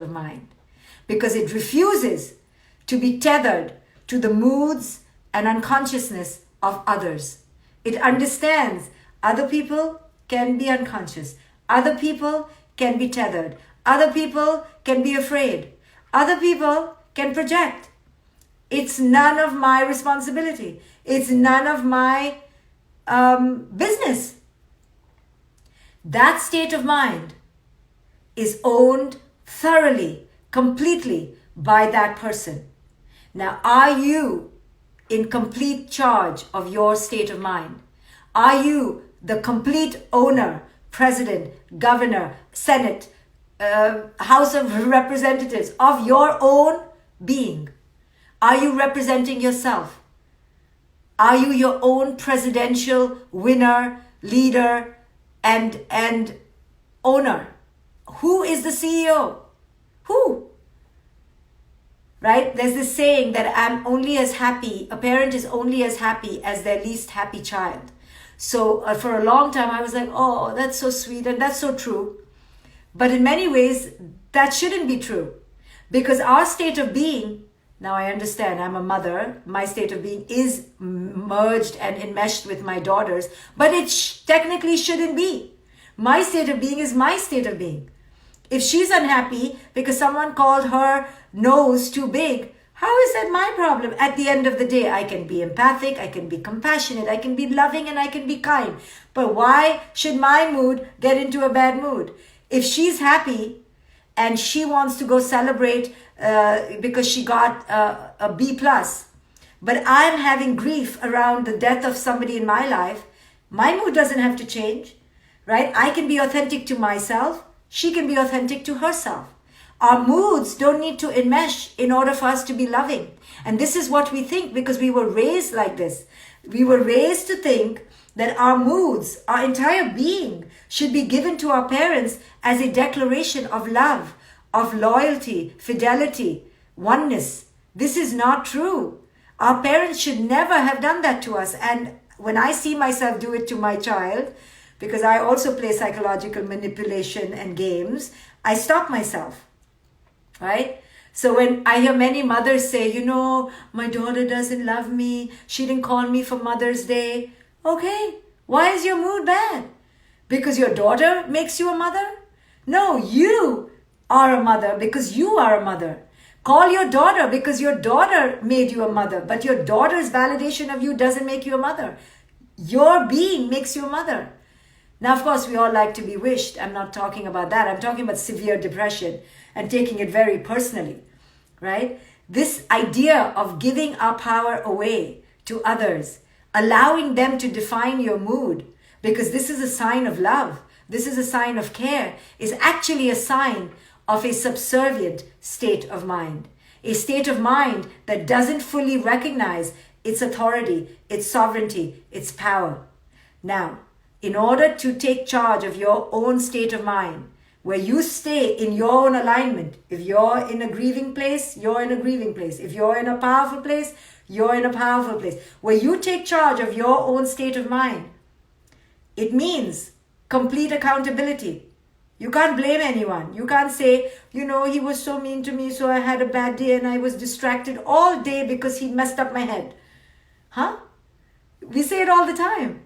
of mind, because it refuses to be tethered to the moods and unconsciousness of others. It understands other people can be unconscious, other people can be tethered, other people can be afraid, other people can project. It's none of my responsibility. It's none of my business. That state of mind is owned thoroughly, completely by that person. Now, are you in complete charge of your state of mind? Are you the complete owner, president, governor, senate, House of Representatives of your own being? Are you representing yourself? Are you your own presidential winner, leader, and owner? Who is the CEO? Who? Right? There's this saying that I'm only as happy, a parent is only as happy as their least happy child. So for a long time, I was like, oh, that's so sweet and that's so true. But in many ways, that shouldn't be true. Because our state of being, now I understand, I'm a mother, my state of being is merged and enmeshed with my daughter's, but it technically shouldn't be. My state of being is my state of being. If she's unhappy because someone called her nose too big, how is that my problem? At the end of the day, I can be empathic, I can be compassionate, I can be loving, and I can be kind. But why should my mood get into a bad mood? If she's happy and she wants to go celebrate because she got a B+, but I'm having grief around the death of somebody in my life, my mood doesn't have to change, right? I can be authentic to myself. She can be authentic to herself. Our moods don't need to enmesh in order for us to be loving. And this is what we think because we were raised like this. We were raised to think that our moods, our entire being, should be given to our parents as a declaration of love, of loyalty, fidelity, oneness. This is not true. Our parents should never have done that to us. And when I see myself do it to my child, because I also play psychological manipulation and games, I stop myself, right? So when I hear many mothers say, you know, my daughter doesn't love me, she didn't call me for Mother's Day. Okay, why is your mood bad? Because your daughter makes you a mother? No, you are a mother because you are a mother. Call your daughter because your daughter made you a mother, but your daughter's validation of you doesn't make you a mother. Your being makes you a mother. Now, of course, we all like to be wished. I'm not talking about that. I'm talking about severe depression and taking it very personally, right? This idea of giving our power away to others, allowing them to define your mood, because this is a sign of love, this is a sign of care, is actually a sign of a subservient state of mind. A state of mind that doesn't fully recognize its authority, its sovereignty, its power. Now, in order to take charge of your own state of mind, where you stay in your own alignment, if you're in a grieving place, you're in a grieving place. If you're in a powerful place, you're in a powerful place. Where you take charge of your own state of mind, it means complete accountability. You can't blame anyone. You can't say, you know, he was so mean to me, so I had a bad day and I was distracted all day because he messed up my head. Huh? We say it all the time.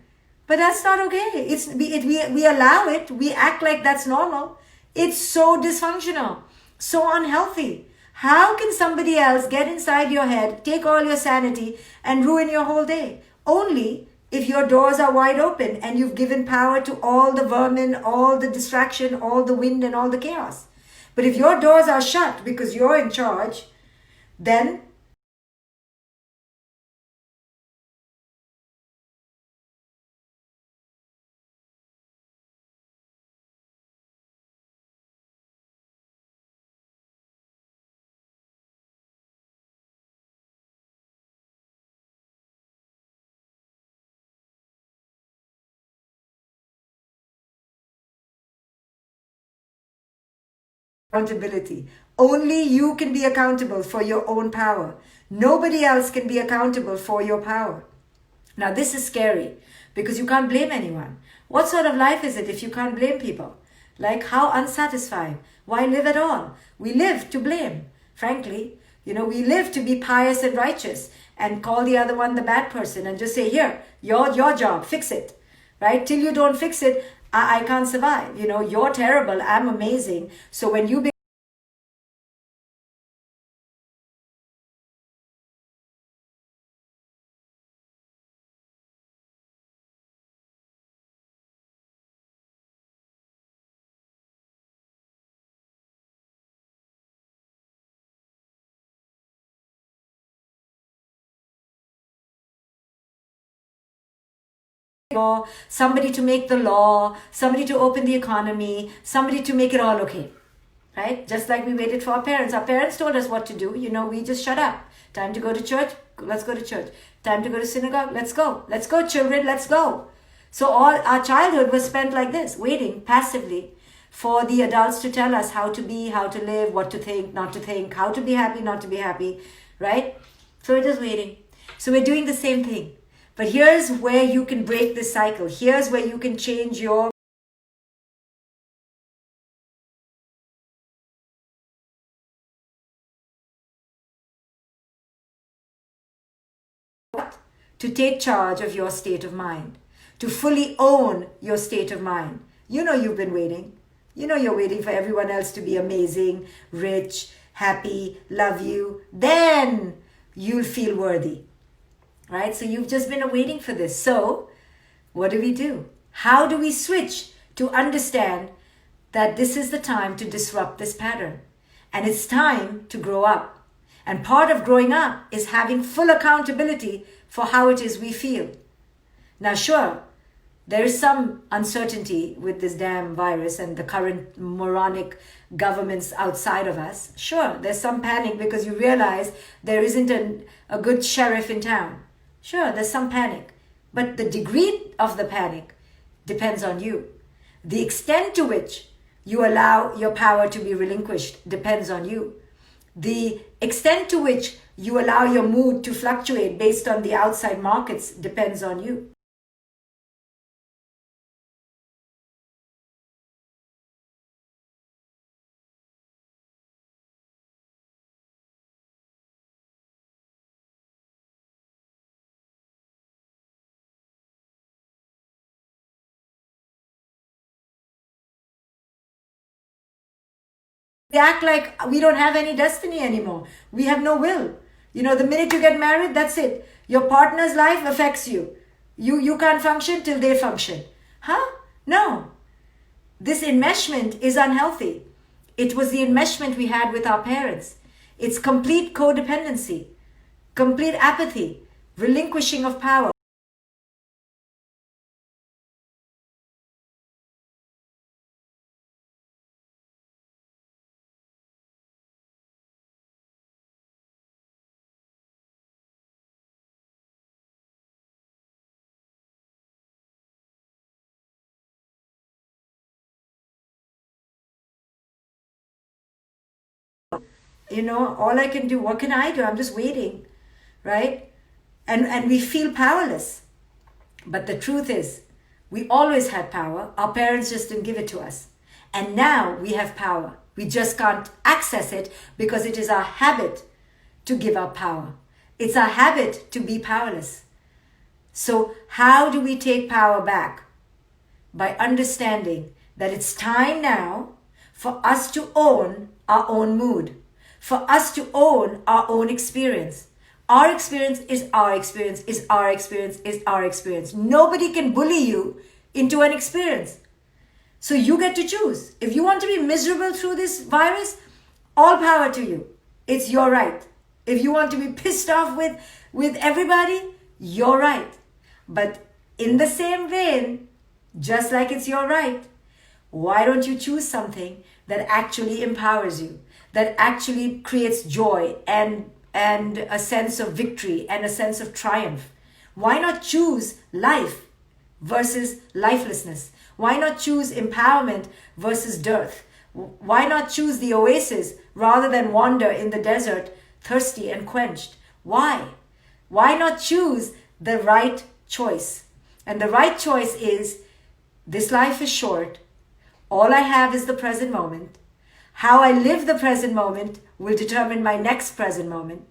But that's not okay. We allow it. We act like that's normal. It's so dysfunctional, so unhealthy. How can somebody else get inside your head, take all your sanity, and ruin your whole day? Only if your doors are wide open and you've given power to all the vermin, all the distraction, all the wind, and all the chaos. But if your doors are shut because you're in charge, then accountability. Only you can be accountable for your own power. Nobody else can be accountable for your power. Now, this is scary because you can't blame anyone. What sort of life is it if you can't blame people? Like, how unsatisfying. Why live at all? We live to blame, frankly. We live to be pious and righteous and call the other one the bad person and just say, here, your job, fix it, right? Till you don't fix it, I can't survive. You're terrible, I'm amazing. So when you somebody to make the law, somebody to open the economy, somebody to make it all okay, right? Just like we waited for our parents. Our parents told us what to do. We just shut up. Time to go to church, let's go to church. Time to go to synagogue, let's go. Let's go, children, let's go. So all our childhood was spent like this, waiting passively for the adults to tell us how to be, how to live, what to think, not to think, how to be happy, not to be happy, right? So we're just waiting. So we're doing the same thing. But here's where you can break this cycle. Here's where you can change your to take charge of your state of mind, to fully own your state of mind. You've been waiting. You're waiting for everyone else to be amazing, rich, happy, love you. Then you'll feel worthy, right? So you've just been waiting for this. So what do? How do we switch to understand that this is the time to disrupt this pattern? And it's time to grow up. And part of growing up is having full accountability for how it is we feel. Now, sure, there is some uncertainty with this damn virus and the current moronic governments outside of us. Sure, there's some panic because you realize there isn't a good sheriff in town. Sure, there's some panic. But the degree of the panic depends on you. The extent to which you allow your power to be relinquished depends on you. The extent to which you allow your mood to fluctuate based on the outside markets depends on you. We act like we don't have any destiny anymore. We have no will. The minute you get married, that's it. Your partner's life affects you. You can't function till they function. Huh? No. This enmeshment is unhealthy. It was the enmeshment we had with our parents. It's complete codependency, complete apathy, relinquishing of power. All I can do, what can I do? I'm just waiting, right? And we feel powerless. But the truth is, we always had power. Our parents just didn't give it to us. And now we have power. We just can't access it because it is our habit to give up power. It's our habit to be powerless. So how do we take power back? By understanding that it's time now for us to own our own mood, for us to own our own experience. Our experience is our experience, is our experience, is our experience. Nobody can bully you into an experience. So you get to choose. If you want to be miserable through this virus, all power to you. It's your right. If you want to be pissed off with everybody, you're right. But in the same vein, just like it's your right, why don't you choose something that actually empowers you, that actually creates joy and a sense of victory and a sense of triumph? Why not choose life versus lifelessness? Why not choose empowerment versus dearth? Why not choose the oasis rather than wander in the desert, thirsty and quenched? Why? Why not choose the right choice? And the right choice is, this life is short. All I have is the present moment. How I live the present moment will determine my next present moment.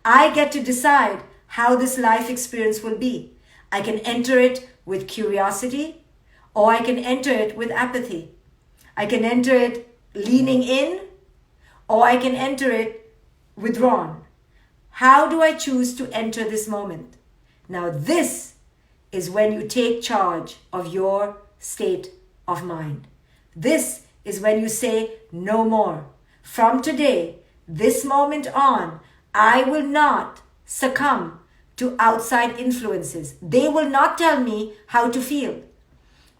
I get to decide how this life experience will be. I can enter it with curiosity, or I can enter it with apathy. I can enter it leaning in, or I can enter it withdrawn. How do I choose to enter this moment? Now this is when you take charge of your state of mind. This is when you say no more. From today, this moment on, I will not succumb to outside influences. They will not tell me how to feel.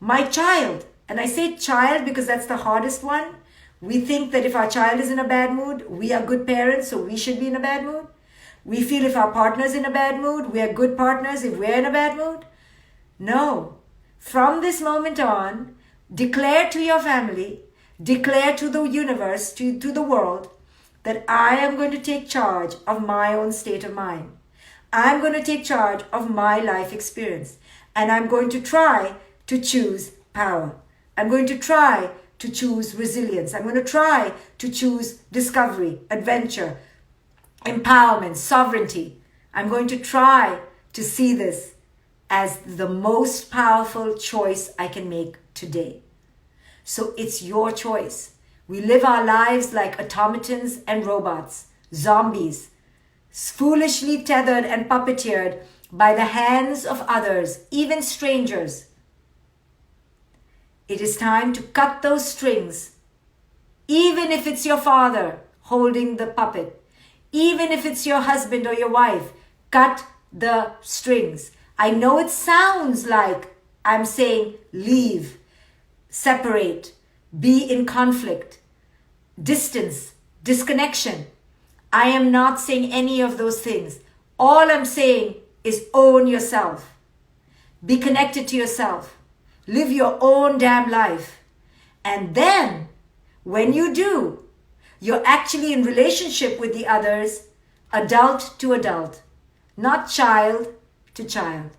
My child, and I say child because that's the hardest one. We think that if our child is in a bad mood, we are good parents, so we should be in a bad mood. We feel if our partner is in a bad mood, we are good partners if we're in a bad mood. No. From this moment on, declare to your family, declare to the universe, to the world, that I am going to take charge of my own state of mind. I'm going to take charge of my life experience. And I'm going to try to choose power. I'm going to try to choose resilience. I'm going to try to choose discovery, adventure, empowerment, sovereignty. I'm going to try to see this as the most powerful choice I can make today. So it's your choice. We live our lives like automatons and robots, zombies, foolishly tethered and puppeteered by the hands of others, even strangers. It is time to cut those strings, even if it's your father holding the puppet, even if it's your husband or your wife, cut the strings. I know it sounds like I'm saying leave, separate, be in conflict, distance, disconnection. I am not saying any of those things. All I'm saying is own yourself. Be connected to yourself. Live your own damn life. And then, when you do, you're actually in relationship with the others, adult to adult, not child to child.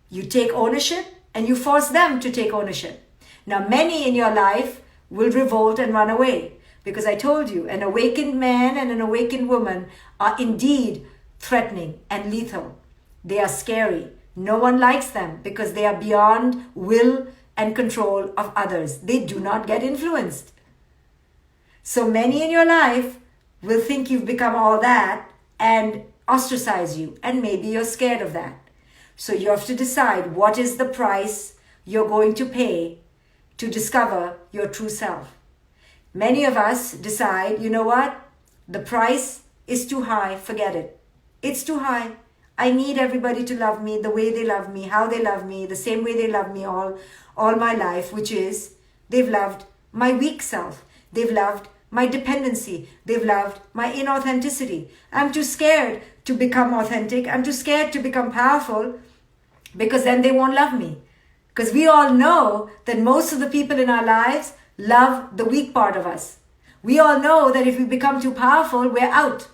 You take ownership and you force them to take ownership. Now, many in your life will revolt and run away because I told you, an awakened man and an awakened woman are indeed threatening and lethal. They are scary. No one likes them because they are beyond will and control of others. They do not get influenced. So many in your life will think you've become all that and ostracize you, and maybe you're scared of that. So you have to decide what is the price you're going to pay to discover your true self. Many of us decide, you know what? The price is too high. Forget it. It's too high. I need everybody to love me the way they love me, how they love me, the same way they love me all my life, which is they've loved my weak self. They've loved my dependency. They've loved my inauthenticity. I'm too scared to become authentic. I'm too scared to become powerful because then they won't love me. Because we all know that most of the people in our lives love the weak part of us. We all know that if we become too powerful, we're out.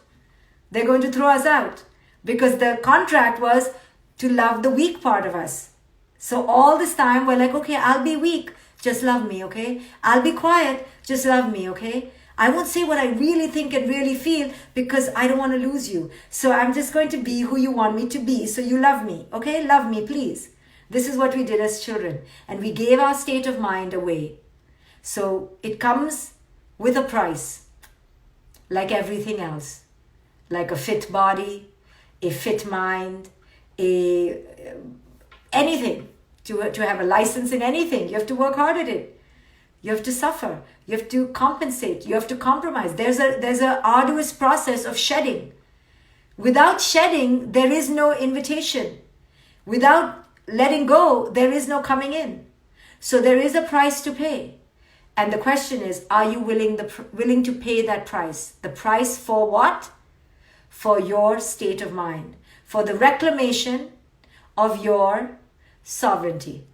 They're going to throw us out because the contract was to love the weak part of us. So all this time we're like, okay, I'll be weak. Just love me, okay? I'll be quiet. Just love me, okay? I won't say what I really think and really feel because I don't want to lose you. So I'm just going to be who you want me to be. So you love me, okay? Love me, please. This is what we did as children. And we gave our state of mind away. So it comes with a price, like everything else. Like a fit body, a fit mind, anything. To have a license in anything, you have to work hard at it. You have to suffer. You have to compensate. You have to compromise. There's a arduous process of shedding. Without shedding, there is no invitation. Without letting go, there is no coming in. So there is a price to pay. And the question is, are you willing to pay that price? The price for what? For your state of mind. For the reclamation of your sovereignty.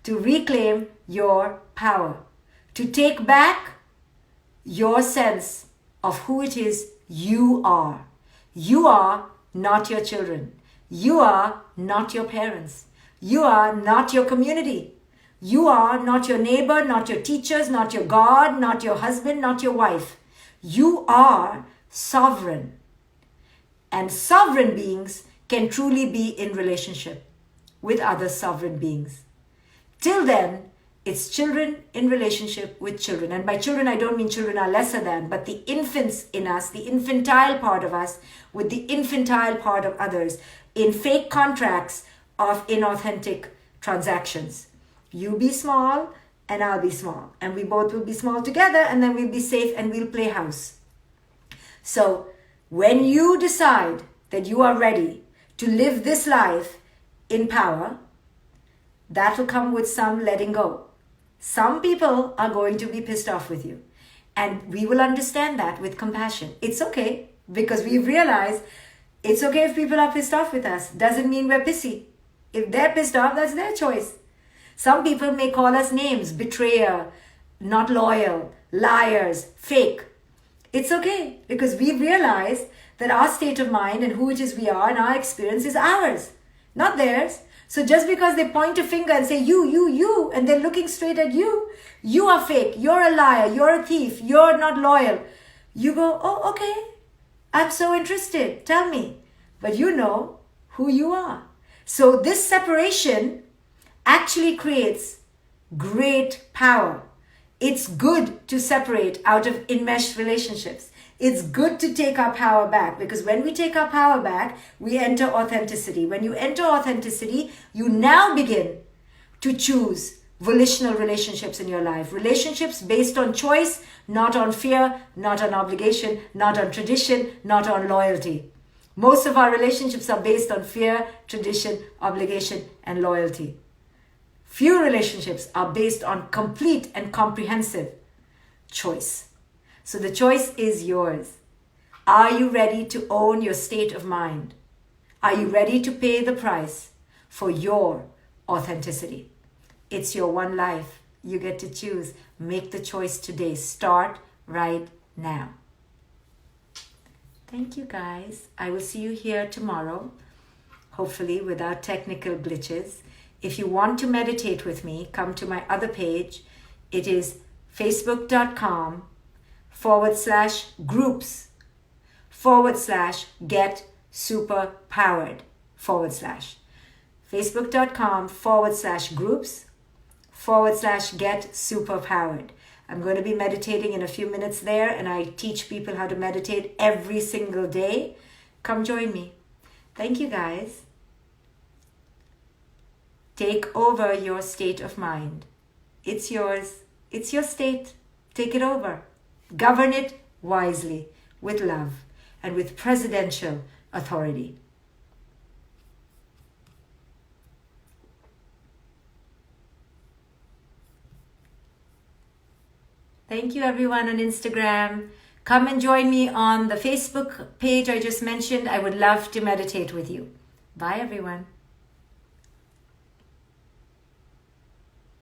To reclaim your power. To take back your sense of who it is you are. You are not your children. You are not your parents. You are not your community. You are not your neighbor, not your teachers, not your God, not your husband, not your wife. You are sovereign. And sovereign beings can truly be in relationship with other sovereign beings. Till then, it's children in relationship with children. And by children, I don't mean children are lesser than, but the infants in us, the infantile part of us with the infantile part of others in fake contracts of inauthentic transactions. You be small and I'll be small. And we both will be small together, and then we'll be safe and we'll play house. So when you decide that you are ready to live this life in power, that will come with some letting go. Some people are going to be pissed off with you, and we will understand that with compassion. It's okay, because we've realized it's okay if people are pissed off with us. Doesn't mean we're pissy. If they're pissed off, that's their choice. Some people may call us names: betrayer, not loyal, liars, fake. It's okay, because we've realized that our state of mind and who it is we are and our experience is ours, not theirs. So just because they point a finger and say, you, and they're looking straight at you, you are fake, you're a liar, you're a thief, you're not loyal. You go, oh, okay, I'm so interested, tell me. But you know who you are. So this separation actually creates great power. It's good to separate out of enmeshed relationships. It's good to take our power back, because when we take our power back, we enter authenticity. When you enter authenticity, you now begin to choose volitional relationships in your life. Relationships based on choice, not on fear, not on obligation, not on tradition, not on loyalty. Most of our relationships are based on fear, tradition, obligation, and loyalty. Few relationships are based on complete and comprehensive choice. So the choice is yours. Are you ready to own your state of mind? Are you ready to pay the price for your authenticity? It's your one life. You get to choose. Make the choice today. Start right now. Thank you, guys. I will see you here tomorrow, hopefully without technical glitches. If you want to meditate with me, come to my other page. It is facebook.com/groups/get superpowered facebook.com/groups/get superpowered. I'm going to be meditating in a few minutes there, and I teach people how to meditate every single day. Come join me. Thank you, guys. Take over your state of mind. It's yours. It's your state. Take it over. Govern it wisely, with love, and with presidential authority. Thank you, everyone on Instagram. Come and join me on the Facebook page I just mentioned. I would love to meditate with you. Bye, everyone.